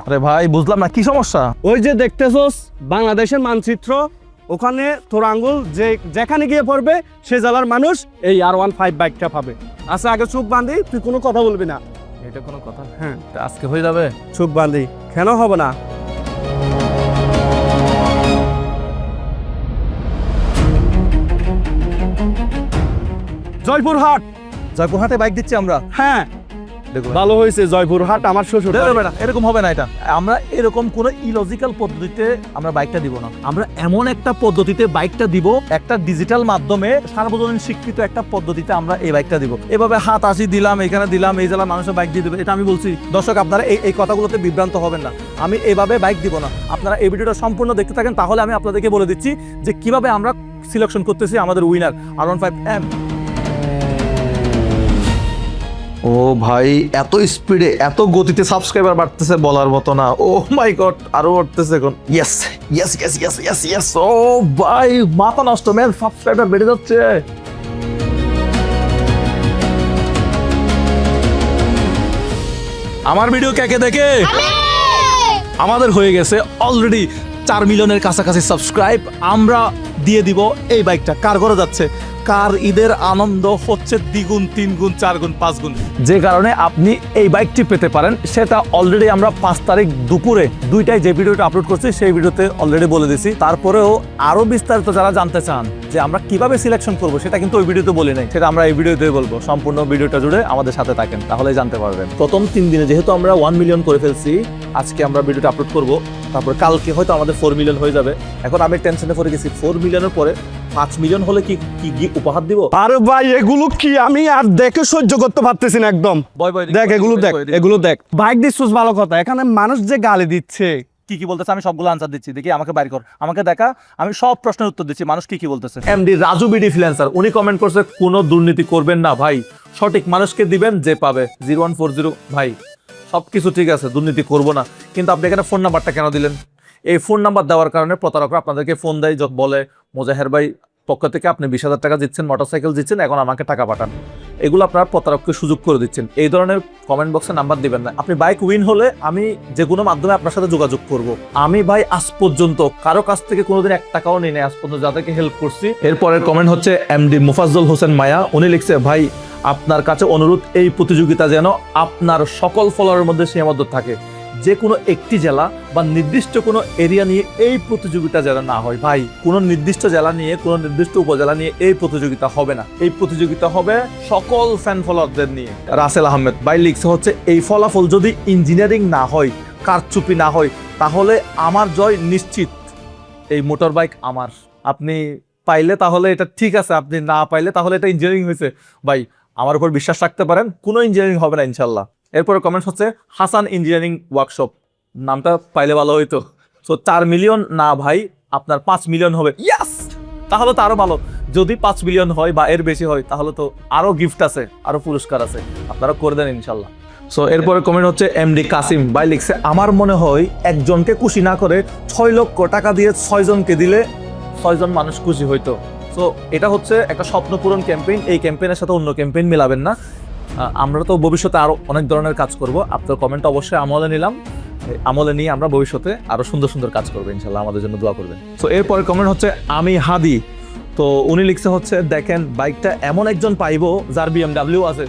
আরে ভাই বুঝলাম না কি সমস্যা। ওই যে দেখতেছস বাংলাদেশের মানচিত্র, ওখানে তোর আঙ্গুল যেখানে গিয়ে পড়বে সে জেলার মানুষ এই R15 বাইকটা পাবে। আচ্ছা আগে চোখ বাঁধি, তুই কোনো কথা বলবি না। এটা কোনো কথা? হ্যাঁ আজকে হয়ে যাবে। চোখ বাঁধি, কেন হবে না? জয়পুরহাট। জয়পুরহাটে বাইক দিচ্ছি আমরা। হ্যাঁ দেখুন ভালো হয়েছে, জয়পুরহাট আমার শ্বশুর বাড়ি। না এরকম হবে না। এটা আমরা এরকম কোন ইলজিক্যাল পদ্ধতিতে আমরা বাইকটা দিব না। আমরা এমন একটা পদ্ধতিতে বাইকটা দিব, একটা ডিজিটাল মাধ্যমে সার্বজনীন স্বীকৃত একটা পদ্ধতিতে আমরা এই বাইকটা দিব। এভাবে হাত আসি দিলাম, এখানে দিলাম, এই জেলার মানুষের বাইক দিয়ে দেবে, এটা আমি বলছি? দর্শক আপনারা এই কথাগুলোতে বিভ্রান্ত হবেন না। আমি এইভাবে বাইক দিব না। আপনারা এই ভিডিওটা সম্পূর্ণ দেখতে থাকেন, তাহলে আমি আপনাদেরকে বলে দিচ্ছি যে কিভাবে আমরা সিলেকশন করতেছি আমাদের উইনার R15M। ও ভাই এত স্পিডে এত গতিতে সাবস্ক্রাইবার বাড়তেছে বলার মতো না। ও মাই গড, আরো বাড়তেছে এখন। Yes yes yes yes yes yes. ও ভাই মাথা নষ্ট, ম্যান, সাবস্ক্রাইবার বেড়ে যাচ্ছে। আমার ভিডিও কে কে দেখে? আমাদের হয়ে গেছে অলরেডি 4 মিলিয়নের কাছাকাছি সাবস্ক্রাইব। আমরা দিয়ে দিব এই বাইকটা। কার ঘরে যাচ্ছে? কার ঈদের আনন্দ হচ্ছে দ্বিগুণ, 3 গুণ, 4 গুণ, 5 গুণ। যে কারণে আপনি এই বাইকটি পেতে পারেন সেটা অলরেডি আমরা 5 তারিখ দুপুরে 2টায় যে ভিডিওটা আপলোড করছি সেই ভিডিওতে অলরেডি বলে দিছি। তারপরেও আরো বিস্তারিত যারা জানতে চান যে আমরা কিভাবে সিলেকশন করব সেটা কিন্তু ওই ভিডিওতে বলি নাই, সেটা আমরা এই ভিডিওতে বলবো। সম্পূর্ণ ভিডিওটা জুড়ে আমাদের সাথে থাকেন, তাহলেই জানতে পারবেন। প্রথম 3 দিনে যেহেতু আমরা 1 মিলিয়ন করে ফেলছি, আজকে আমরা ভিডিওটা আপলোড করব, তারপর কালকে হয়তো আমাদের 4 মিলিয়ন হয়ে যাবে। এখন আমি টেনশনে পড়ে গেছি, 4 মিলিয়নের পরে 5 মিলিয়ন হলে কি কি উপহার দিব? আরে ভাই এগুলো কি আমি আর দেখে সহ্য করতে পারতেছি না একদম। দেখ এগুলো দেখ, এগুলো দেখ। বাইক দিচ্ছিস ভালো কথা, এখানে মানুষ যে গালি দিচ্ছে কি কি বলতেছে আমি সবগুলো আনসার দিচ্ছি। দেখি আমাকে বাইর কর, আমাকে দেখা, আমি সব প্রশ্নের উত্তর দিচ্ছি। মানুষ কি কি বলতেছে। এমডি রাজু বিডি ফ্রিল্যান্সার উনি কমেন্ট করছে কোনো দুর্নীতি করবেন না ভাই, সঠিক মানুষকে দিবেন যে পাবে। 0140 ভাই সবকিছু ঠিক আছে, দুর্নীতি করব না, কিন্তু আপনি এখানে ফোন নাম্বারটা কেন দিলেন? এই ফোন নাম্বার দেওয়ার কারণে প্রতারকরা আপনাদেরকে ফোন দেয়, বলে মোজাহের ভাই পক্ষ থেকে আপনি 20,000 টাকা দিচ্ছেন, মোটরসাইকেল দিচ্ছেন, এখন আমাকে টাকা পাঠান। এগুলো আপনার প্রতারককে সুযোগ করে দিচ্ছেন। এই ধরনের কমেন্ট বক্সে নাম্বার দিবেন না। আপনি বাইক উইন হলে আমি যে কোনো মাধ্যমে আপনার সাথে যোগাযোগ করব। আমি ভাই আজ পর্যন্ত কারো কাছ থেকে কোনোদিন 1 টাকাও নিই নাই, আজ পর্যন্ত যাদেরকে হেল্প করছি। এরপরের কমেন্ট হচ্ছে এমডি মুফাজ্জল হোসেন মায়া, উনি লিখছে ভাই আপনার কাছে অনুরোধ, এই প্রতিযোগিতা যেন আপনার সকল ফলোয়ারের মধ্যে সীমাবদ্ধ থাকে, যে কোনো একটি জেলা বা নির্দিষ্ট কোনো এরিয়া নিয়ে এই প্রতিযোগিতা যেন না হয়। ভাই কোনো নির্দিষ্ট জেলা নিয়ে, কোনো নির্দিষ্ট উপজেলা নিয়ে এই প্রতিযোগিতা হবে না। এই প্রতিযোগিতা হবে সকল ফ্যান ফলোয়ারদের নিয়ে। রাসেল আহমেদ ভাই লিখছে হচ্ছে এই ফলাফল যদি ইঞ্জিনিয়ারিং না হয়, কারচুপি না হয়, তাহলে আমার জয় নিশ্চিত। এই মোটর বাইক আমার, আপনি পাইলে তাহলে এটা ঠিক আছে, আপনি না পাইলে তাহলে এটা ইঞ্জিনিয়ারিং হয়েছে। ভাই আমার উপর বিশ্বাস রাখতে পারেন, কোনো ইঞ্জিনিয়ারিং হবে না ইনশাল্লাহ। এরপরে কমেন্টস হচ্ছে হাসান ইঞ্জিনিয়ারিং ওয়ার্কশপ, নামটা পাইলে ভালো হইতো। সো 4 মিলিয়ন না ভাই, আপনার 5 মিলিয়ন হবে। ইয়াস, তাহলে তো আরো ভালো। যদি 5 মিলিয়ন হয় বা এর বেশি হয় তাহলে তো আরো গিফট আছে, আরো পুরস্কার আছে, আপনারা করে দেন ইনশাল্লাহ। সো এরপরে কমেন্ট হচ্ছে এমডি কাসিম ভাই লিখছে আমার মনে হয় একজনকে খুশি না করে 6 লক্ষ টাকা দিয়ে 6 জনকে দিলে 6 জন মানুষ খুশি হইতো। সো এটা হচ্ছে একটা স্বপ্ন পূরণ ক্যাম্পেইন। এই ক্যাম্পেইনের সাথে অন্য ক্যাম্পেইন মিলাবেন না। আমরা তো ভবিষ্যতে আরো অনেক ধরনের কাজ করব। আপনার কমেন্ট অবশ্যই আমলে নিলাম, আমলে নিয়ে আমরা ভবিষ্যতে আরো সুন্দর সুন্দর কাজ করবো ইনশাল্লাহ। আমাদের জন্য দোয়া করবেন। তো এরপরে কমেন্ট হচ্ছে আমি হাদি, তো উনি লিখছে হচ্ছে দেখেন বাইকটা এমন একজন পাইবো যার BMW আছে।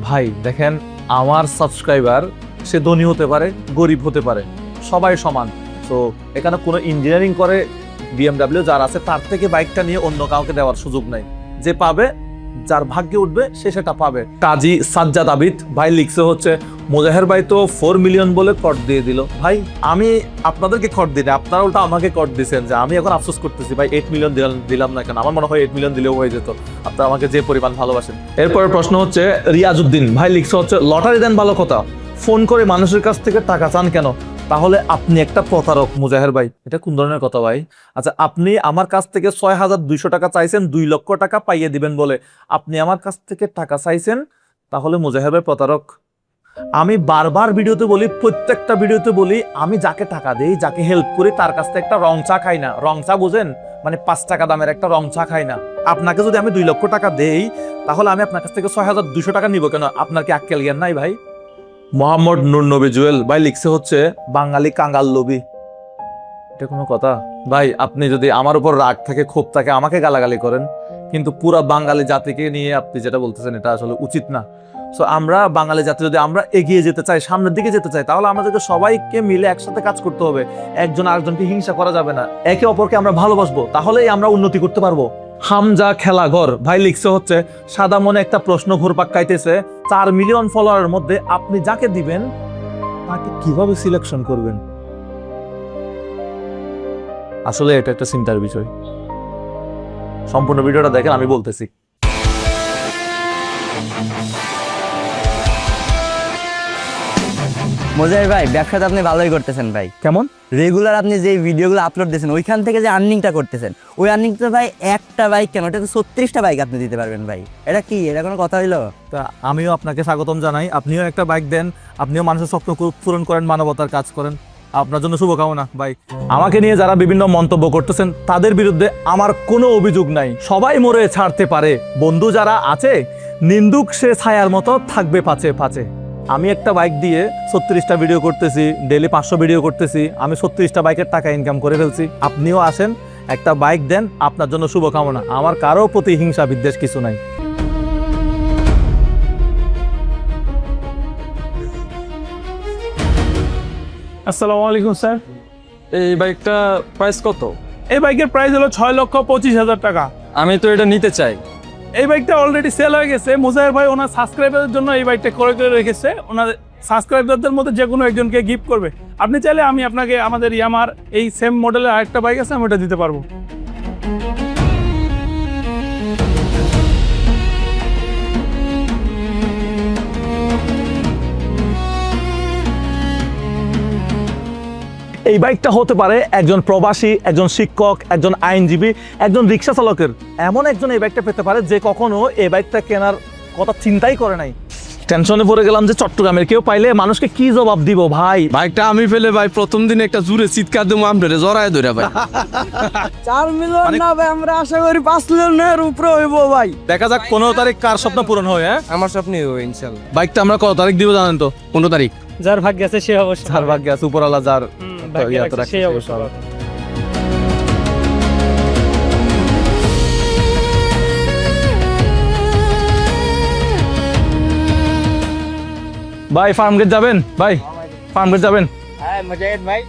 ভাই দেখেন আমার সাবস্ক্রাইবার, সে ধনী হতে পারে, গরিব হতে পারে, সবাই সমান। তো এখানে কোনো ইঞ্জিনিয়ারিং করে BMW যার আছে তার থেকে বাইকটা নিয়ে অন্য কাউকে দেওয়ার সুযোগ নাই। যে পাবে, যার ভাগ্যে উঠবে সে সেটা পাবে। কাজী সাজ্জাদ আবিদ ভাই লিখছে হচ্ছে মোজাহের ভাই তো 4 মিলিয়ন বলে কট দিয়ে দিল। ভাই আমি আপনাদেরকে কট দিই না, আপনারা উল্টা আমাকে কট দিচ্ছেন, যে আমি এখন আফসোস করতেছি ভাই 8 মিলিয়ন দিলাম না কেন। আমার মনে হয় 8 মিলিয়ন দিলেও হয়ে যেত, আপনারা আমাকে যে পরিমাণ ভালোবাসেন। এরপরের প্রশ্ন হচ্ছে রিয়াজউদ্দিন ভাই লিখছে হচ্ছে লটারি দেন ভালো কথা, ফোন করে মানুষের কাছ থেকে টাকা চান কেন? তাহলে আপনি একটা প্রতারক মুজাহের ভাই। এটা কোন ধরনের কথা ভাই? আচ্ছা আপনি আমার কাছ থেকে 6,200 টাকা চাইছেন 2 লক্ষ টাকা পাইয়ে দিবেন বলে আপনি আমার কাছ থেকে টাকা চাইছেন, তাহলে মুজাহের ভাই প্রতারক। আমি বারবার ভিডিওতে বলি, প্রত্যেকটা ভিডিওতে বলি, আমি যাকে টাকা দেই, যাকে হেল্প করি তার কাছ থেকে একটা রং চা খাই না। রং চা বুঝেন? মানে 5 টাকা দামের একটা রং চা খাই না। আপনাকে যদি আমি 2 লক্ষ টাকা দেই তাহলে আমি আপনার কাছ থেকে 6,200 টাকা নিব কেন? আপনার কি আক্কেল জ্ঞান নাই ভাই? মোহাম্মদ নূর নবী জুয়েল ভাই লিখছে হচ্ছে বাঙালি কাঙ্গাল লোভী। এটা কোনো কথা ভাই? আপনি যদি আমার উপর রাগ থাকে, ক্ষোভ থাকে, আমাকে গালাগালি করেন, কিন্তু পুরা বাঙালি জাতিকে নিয়ে আপনি যেটা বলতেছেন এটা আসলে উচিত না। সো আমরা বাঙালি জাতি যদি আমরা এগিয়ে যেতে চাই, সামনের দিকে যেতে চাই, তাহলে আমাদেরকে সবাইকে মিলে একসাথে কাজ করতে হবে। একজন আরেকজনকে হিংসা করা যাবে না, একে অপরকে আমরা ভালোবাসবো, তাহলেই আমরা উন্নতি করতে পারবো। হামজা খেলাঘর ভাই লিখছে হচ্ছে সাদা মনে একটা প্রশ্ন ঘুরপাক খাইতেছে, 4 মিলিয়ন ফলোয়ারের মধ্যে আপনি যাকে দিবেন তাকে কিভাবে সিলেকশন করবেন? আসলে এটা একটা চিন্তার বিষয়। সম্পূর্ণ ভিডিওটা দেখেন, আমি বলতেছি। মোজাহির ভাই, ব্যবসাটা আপনি ভালোই করতেছেন ভাই। কেমন? রেগুলার আপনি যে ভিডিওগুলো আপলোড দিয়েছেন ওইখান থেকে যে আর্নিংটা করতেছেন, ওই আর্নিংটা ভাই একটা বাইক কেন, এটা তো 36টা বাইক আপনি দিতে পারবেন ভাই। এটা কি, এটা কোনো কথা হইলো? তা আমিও আপনাকে স্বাগতম জানাই। আপনিও একটা বাইক দেন, আপনিও মানুষের স্বপ্ন পূরণ করেন, মানবতার কাজ করেন। আপনার জন্য শুভকামনা ভাই। আমাকে নিয়ে যারা বিভিন্ন মন্তব্য করতেছেন তাদের বিরুদ্ধে আমার কোনো অভিযোগ নাই। সবাই মরে ছাড়তে পারে, বন্ধু যারা আছে নিন্দুক সে ছায়ার মতো থাকবে পাচে পাচে। আমি একটা বাইক দিয়ে 36টা ভিডিও করতেছি, ডেলি 500 ভিডিও করতেছি, আমি 36টা বাইকের টাকা ইনকাম করে ফেলছি। আপনিও আসেন, একটা বাইক দেন, আপনার জন্য শুভকামনা। আমার কারো প্রতি হিংসা বিদ্বেষ কিছু নাই। আসসালামু আলাইকুম স্যার। এই বাইকটা প্রাইস কত? এই বাইকের প্রাইস হলো 6,25,000 টাকা। আমি তো এটা নিতে চাই। এই বাইকটা অলরেডি সেল হয়ে গেছে। মুজাহির ভাই ওনার সাবস্ক্রাইবারদের জন্য এই বাইকটা ক্রয় করে রেখেছে, ওনার সাবস্ক্রাইবারদের মধ্যে যে কোনো একজনকে গিফট করবে। আপনি চাইলে আমি আপনাকে আমাদের ইয়ামার এই সেম মডেলের আরেকটা বাইক আছে, আমি ওটা দিতে পারবো। এই বাইকটা হতে পারে একজন প্রবাসী, একজন শিক্ষক, একজন আইনজীবী, একজন রিক্সা চালকের। এমন একজন এই বাইকটা পেতে পারে যে কখনো এই বাইকটা কেনার কথা চিন্তাই করে নাই। টেনশনে পড়ে গেলাম যে চট্টগ্রামের কেউ পাইলে মানুষকে কি জবাব দিব ভাই। বাইকটা আমি পেলে ভাই প্রথম দিন একটা জুড়ে চিৎকার দেবো, আমরা জড়ায় ধরে ভাই। 4 মিলিয়ন না ভাই, আমরা আশা করি 5 মিলিয়নের উপরে হইব ভাই। দেখা যাক 15 তারিখ কার স্বপ্ন পূরণ হয়। হ্যাঁ, আমার স্বপ্নই হবে ইনশাল্লাহ। বাইকটা আমরা কত তারিখ দিব জানেন তো? 15 তারিখ। যার ভাগ্য আছে সে অবশ্যই, যার ভাগ্যে আছে, উপরওয়ালা যার ভাগ্যে ইয়াতে রাখছে রাখছে, সে সে অবশ্যই। পাবে। ভাই ফার্ম গেট যাবেন? ভাই ফার্ম গেট যাবেন? হ্যাঁ মুজাহিদ ভাই।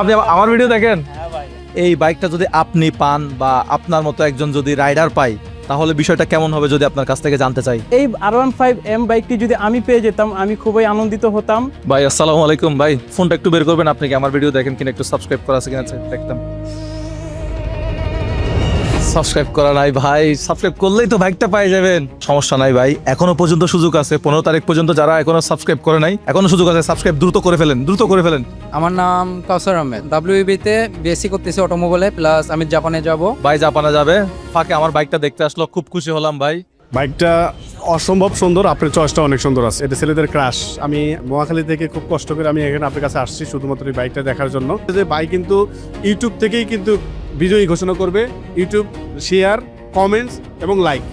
আপনি আমার ভিডিও দেখেন? হ্যাঁ ভাই। এই বাইকটা যদি আপনি পান বা আপনার মতো একজন যদি রাইডার পাই, তাহলে বিষয়টা কেমন হবে যদি আপনার কাছ থেকে জানতে চাই। এই R15M বাইকটি যদি আমি পেয়ে যেতাম আমি খুবই আনন্দিত হতাম। ভাই আসসালামু আলাইকুম। ভাই ফোনটা একটু বের করবেন, আপনি কি আমার ভিডিও দেখেন কিনা, একটু সাবস্ক্রাইব করা আছে কিনা দেখতাম। সাবস্ক্রাইব করা নাই ভাই, সাবস্ক্রাইব করলেই তো বাইকটা পেয়ে যাবেন। সমস্যা নাই ভাই, এখনো পর্যন্ত সুযোগ আছে। 15 তারিখ পর্যন্ত যারা এখনো সাবস্ক্রাইব করে নাই, এখনো সুযোগ আছে। সাবস্ক্রাইব দ্রুত করে ফেলেন, দ্রুত করে ফেলেন। আমার নাম কাউসার আহমেদ, WEB-তে বিএসসি করতেছি অটোমোবাইলে, প্লাস আমি জাপানে যাব। ভাই জাপানে যাবে, ফাঁকে আমার বাইকটা দেখতে আসলো, খুব খুশি হলাম ভাই। বাইকটা অসম্ভব সুন্দর, আপনার চয়েসটা অনেক সুন্দর আছে। এটা ছেলেদের ক্রাশ। আমি মহাখালী থেকে খুব কষ্ট করে আমি এখানে আপনার কাছে আসছি শুধুমাত্র এই বাইকটা দেখার জন্য। যে বাইক কিন্তু ইউটিউব থেকেই কিন্তু বিজয়ী ঘোষণা করবে। ইউটিউব, শেয়ার, কমেন্টস এবং লাইক।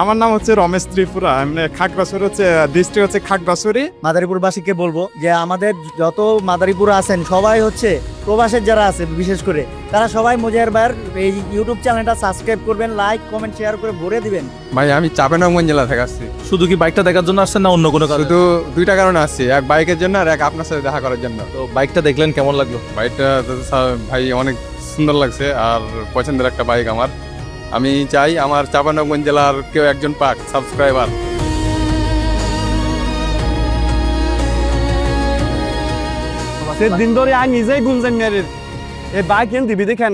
আমার নাম হচ্ছে রমেশ ত্রিপুরা, মানে খাগড়াছড়ি হচ্ছে ডিস্ট্রিক্ট হচ্ছে খাগড়াছড়ি। মাদারীপুরবাসীকে বলবো যে আমাদের যত মাদারীপুর আছেন সবাই হচ্ছে প্রবাসের যারা আছে বিশেষ করে, তারা সবাই মুজাহির ভাইয়ের এই ইউটিউব চ্যানেলটা সাবস্ক্রাইব করবেন, লাইক কমেন্ট শেয়ার করে ভরে দিবেন। ভাই আমি চাঁপাইনবাবগঞ্জ জেলা থেকে আসছি। শুধু কি বাইকটা দেখার জন্য আসছেন না অন্য কোনো কারণে? শুধু দুইটা কারণে আসছি, এক বাইকের জন্য আর এক আপনার সাথে দেখা করার জন্য। তো বাইকটা দেখলেন কেমন লাগলো? বাইকটা তো ভাই অনেক সুন্দর লাগছে আর পছন্দের একটা বাইক আমার। আমি চাই আমার চাঁপাইনবাবগঞ্জ জেলার কেউ একজন পাক সাবস্ক্রাইবার। সেদিন ধরে আমি নিজেই গুনজেন মেরের এই বাইক এনে দিবি দেখে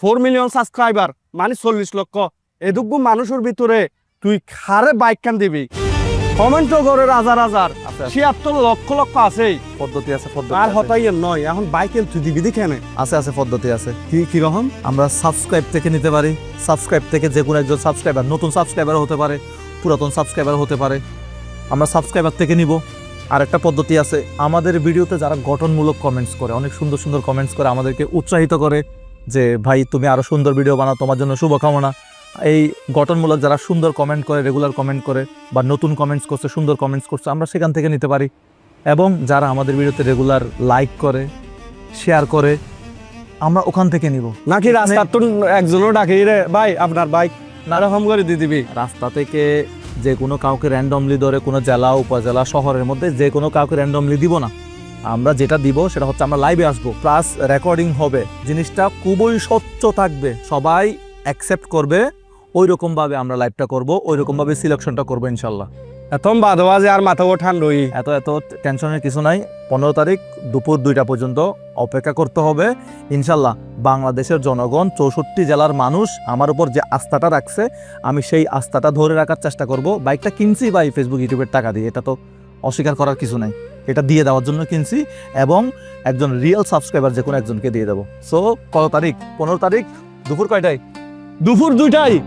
4 মিলিয়ন সাবস্ক্রাইবার মানে 40 লক্ষ। এদুকু মানুষের ভিতরে তুই খারে বাইক কেন দিবি? কমেন্ট করে হাজার হাজার, 76 লক্ষ লক্ষ আছেই। পদ্ধতি আছে, পদ্ধতি আর আছে। হতাইয়ের নয়, এখন বাইক এনে তুই দিবি দেখে আছে আছে, পদ্ধতি আছে। কি কিরকম? আমরা সাবস্ক্রাইব থেকে নিতে পারি। সাবস্ক্রাইব থেকে যে কোনো একজন সাবস্ক্রাইবার, নতুন সাবস্ক্রাইবার হতে পারে, পুরাতন সাবস্ক্রাইবার হতে পারে, আমরা সাবস্ক্রাইবার থেকে নিব। আর একটা পদ্ধতি আছে, আমাদের ভিডিওতে যারা গঠনমূলক কমেন্টস করে, অনেক সুন্দর সুন্দর কমেন্টস করে, আমাদেরকে উৎসাহিত করে যে ভাই তুমি আরো সুন্দর ভিডিও বানাও, তোমার জন্য শুভকামনা। এই গঠনমূলক যারা সুন্দর কমেন্ট করে, রেগুলার কমেন্ট করে বা নতুন কমেন্টস করছে, সুন্দর কমেন্টস করছে, আমরা সেখান থেকে নিতে পারি। এবং যারা আমাদের ভিডিওতে রেগুলার লাইক করে শেয়ার করে আমরা ওখান থেকে নিব। নাকি রাস্তার তো একজনও ডাকি রে ভাই আপনার বাইক এরকম করে দিয়ে দিবি। রাস্তা থেকে যে কোনো কাউকে র্যান্ডমলি ধরে কোনো জেলা উপজেলা শহরের মধ্যে যে কোনো কাউকে র্যান্ডমলি দিব না। আমরা যেটা দিব সেটা হচ্ছে আমরা লাইভে আসবো, প্লাস রেকর্ডিং হবে, জিনিসটা খুবই স্বচ্ছ থাকবে, সবাই অ্যাকসেপ্ট করবে। ওই রকমভাবে আমরা লাইভটা করব, ওই রকমভাবে সিলেকশনটা করবো ইনশাল্লাহ। এতম বাদবাজে আর মাথা ওঠান রই এত টেনশনের কিছু নাই। 15 তারিখ দুপুর 2টা পর্যন্ত অপেক্ষা করতে হবে ইনশাল্লাহ। বাংলাদেশের জনগণ 64 জেলার মানুষ আমার উপর যে আস্থাটা রাখছে, আমি সেই আস্থাটা ধরে রাখার চেষ্টা করব। বাইকটা কিনছি ভাই ফেসবুক ইউটিউবের টাকা দিয়ে, এটা তো অস্বীকার করার কিছু নাই, এটা দিয়ে দেওয়ার জন্য কিনছি এবং একজন রিয়েল সাবস্ক্রাইবার যে কোনো একজনকে দিয়ে দেবো। সো কত তারিখ? 15 তারিখ দুপুর কয়টায়? দুপুর 2টায়